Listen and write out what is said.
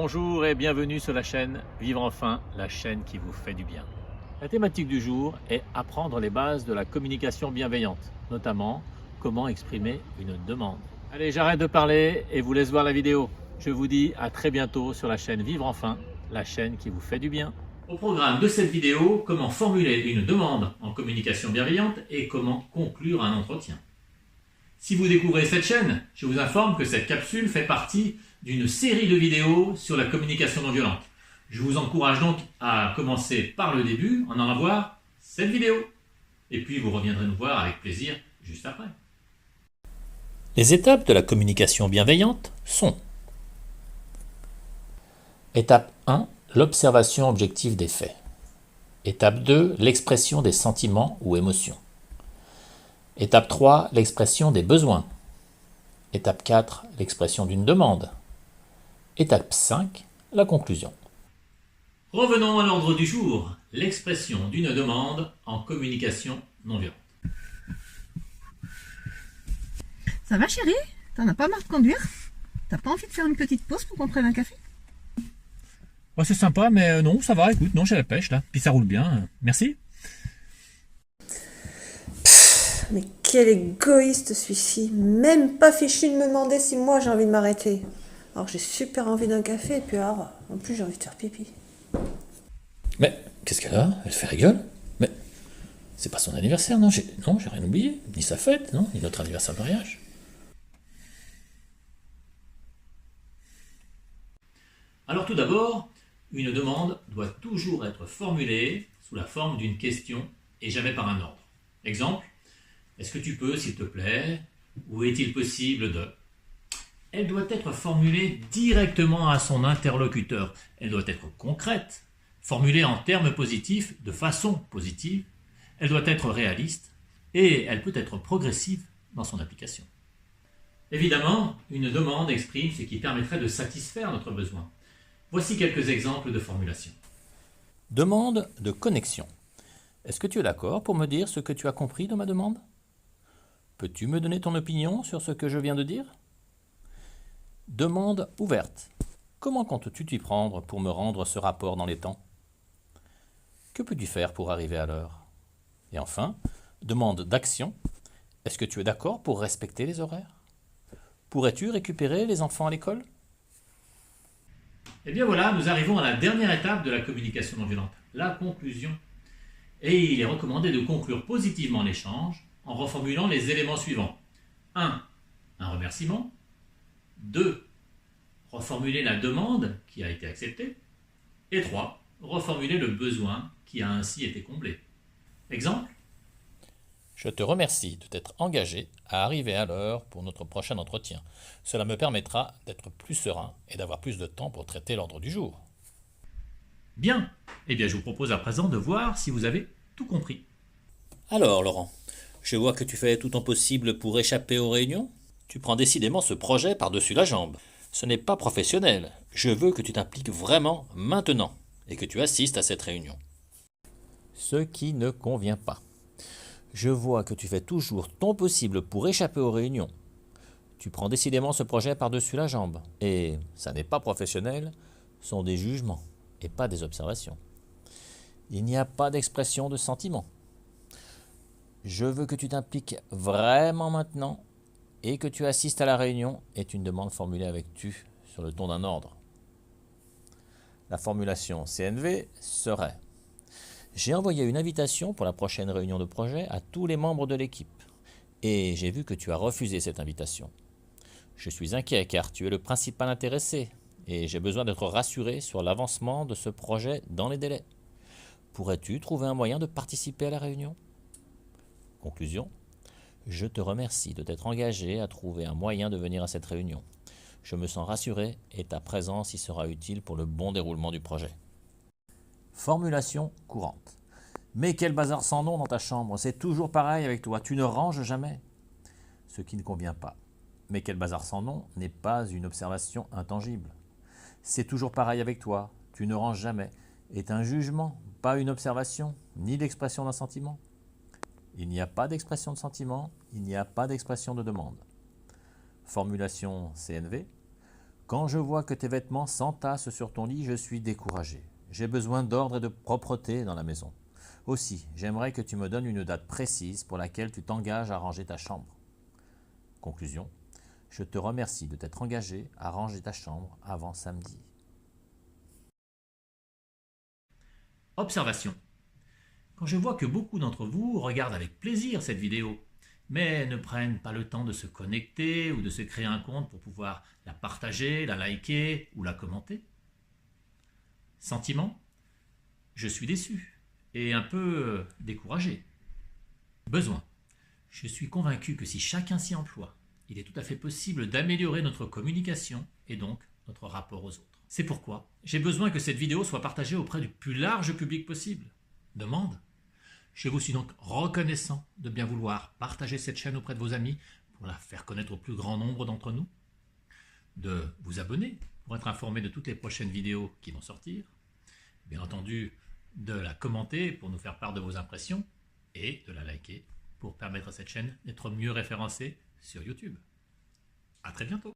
Bonjour et bienvenue sur la chaîne Vivre enfin, la chaîne qui vous fait du bien. La thématique du jour est apprendre les bases de la communication bienveillante, notamment comment exprimer une demande. Allez, j'arrête de parler et vous laisse voir la vidéo. Je vous dis à très bientôt sur la chaîne Vivre enfin, la chaîne qui vous fait du bien. Au programme de cette vidéo, comment formuler une demande en communication bienveillante et comment conclure un entretien. Si vous découvrez cette chaîne, je vous informe que cette capsule fait partie d'une série de vidéos sur la communication non violente. Je vous encourage donc à commencer par le début en allant voir cette vidéo. Et puis vous reviendrez nous voir avec plaisir juste après. Les étapes de la communication bienveillante sont: étape 1, l'observation objective des faits. Étape 2, l'expression des sentiments ou émotions. Étape 3, l'expression des besoins. Étape 4, l'expression d'une demande. Étape 5, la conclusion. Revenons à l'ordre du jour, l'expression d'une demande en communication non violente. Ça va chérie? T'en as pas marre de conduire? T'as pas envie de faire une petite pause pour qu'on prenne un café? Ouais, c'est sympa, mais non, ça va, écoute, non, j'ai la pêche là, puis ça roule bien, merci. Mais quel égoïste celui-ci, même pas fichu de me demander si moi j'ai envie de m'arrêter. Alors j'ai super envie d'un café, et puis alors, en plus j'ai envie de faire pipi. Mais qu'est-ce qu'elle a? Elle fait rigole? Mais c'est pas son anniversaire, non? J'ai rien oublié, ni sa fête, non? Ni notre anniversaire de mariage. Alors tout d'abord, une demande doit toujours être formulée sous la forme d'une question et jamais par un ordre. Exemple, est-ce que tu peux, s'il te plaît, ou est-il possible de... Elle doit être formulée directement à son interlocuteur. Elle doit être concrète, formulée en termes positifs, de façon positive. Elle doit être réaliste et elle peut être progressive dans son application. Évidemment, une demande exprime ce qui permettrait de satisfaire notre besoin. Voici quelques exemples de formulation. Demande de connexion. Est-ce que tu es d'accord pour me dire ce que tu as compris de ma demande? Peux-tu me donner ton opinion sur ce que je viens de dire? Demande ouverte. Comment comptes-tu t'y prendre pour me rendre ce rapport dans les temps? Que peux-tu faire pour arriver à l'heure? Et enfin, demande d'action. Est-ce que tu es d'accord pour respecter les horaires? Pourrais-tu récupérer les enfants à l'école? Et bien voilà, nous arrivons à la dernière étape de la communication non violente, la conclusion. Et il est recommandé de conclure positivement l'échange en reformulant les éléments suivants. 1. Un remerciement. 2. Reformuler la demande qui a été acceptée. Et 3. Reformuler le besoin qui a ainsi été comblé. Exemple? Je te remercie de t'être engagé à arriver à l'heure pour notre prochain entretien. Cela me permettra d'être plus serein et d'avoir plus de temps pour traiter l'ordre du jour. Bien. Eh bien, je vous propose à présent de voir si vous avez tout compris. Alors, Laurent, je vois que tu fais tout ton possible pour échapper aux réunions. Tu prends décidément ce projet par-dessus la jambe. Ce n'est pas professionnel. Je veux que tu t'impliques vraiment maintenant et que tu assistes à cette réunion. Ce qui ne convient pas. Je vois que tu fais toujours ton possible pour échapper aux réunions. Tu prends décidément ce projet par-dessus la jambe. Et ça n'est pas professionnel, ce sont des jugements et pas des observations. Il n'y a pas d'expression de sentiment. Je veux que tu t'impliques vraiment maintenant et que tu assistes à la réunion est une demande formulée avec tu sur le ton d'un ordre. La formulation CNV serait: j'ai envoyé une invitation pour la prochaine réunion de projet à tous les membres de l'équipe et j'ai vu que tu as refusé cette invitation. Je suis inquiet car tu es le principal intéressé et j'ai besoin d'être rassuré sur l'avancement de ce projet dans les délais. Pourrais-tu trouver un moyen de participer à la réunion? Conclusion. Je te remercie de t'être engagé à trouver un moyen de venir à cette réunion. Je me sens rassuré et ta présence y sera utile pour le bon déroulement du projet. Formulation courante. Mais quel bazar sans nom dans ta chambre, c'est toujours pareil avec toi, tu ne ranges jamais. Ce qui ne convient pas. Mais quel bazar sans nom n'est pas une observation intangible. C'est toujours pareil avec toi, tu ne ranges jamais, est un jugement, pas une observation, ni l'expression d'un sentiment. Il n'y a pas d'expression de sentiment, il n'y a pas d'expression de demande. Formulation CNV. Quand je vois que tes vêtements s'entassent sur ton lit, je suis découragé. J'ai besoin d'ordre et de propreté dans la maison. Aussi, j'aimerais que tu me donnes une date précise pour laquelle tu t'engages à ranger ta chambre. Conclusion, je te remercie de t'être engagé à ranger ta chambre avant samedi. Observation. Quand je vois que beaucoup d'entre vous regardent avec plaisir cette vidéo, mais ne prennent pas le temps de se connecter ou de se créer un compte pour pouvoir la partager, la liker ou la commenter. Sentiment, je suis déçu et un peu découragé. Besoin, je suis convaincu que si chacun s'y emploie, il est tout à fait possible d'améliorer notre communication et donc notre rapport aux autres. C'est pourquoi j'ai besoin que cette vidéo soit partagée auprès du plus large public possible. Demande. Je vous suis donc reconnaissant de bien vouloir partager cette chaîne auprès de vos amis pour la faire connaître au plus grand nombre d'entre nous, de vous abonner pour être informé de toutes les prochaines vidéos qui vont sortir, bien entendu de la commenter pour nous faire part de vos impressions et de la liker pour permettre à cette chaîne d'être mieux référencée sur YouTube. À très bientôt.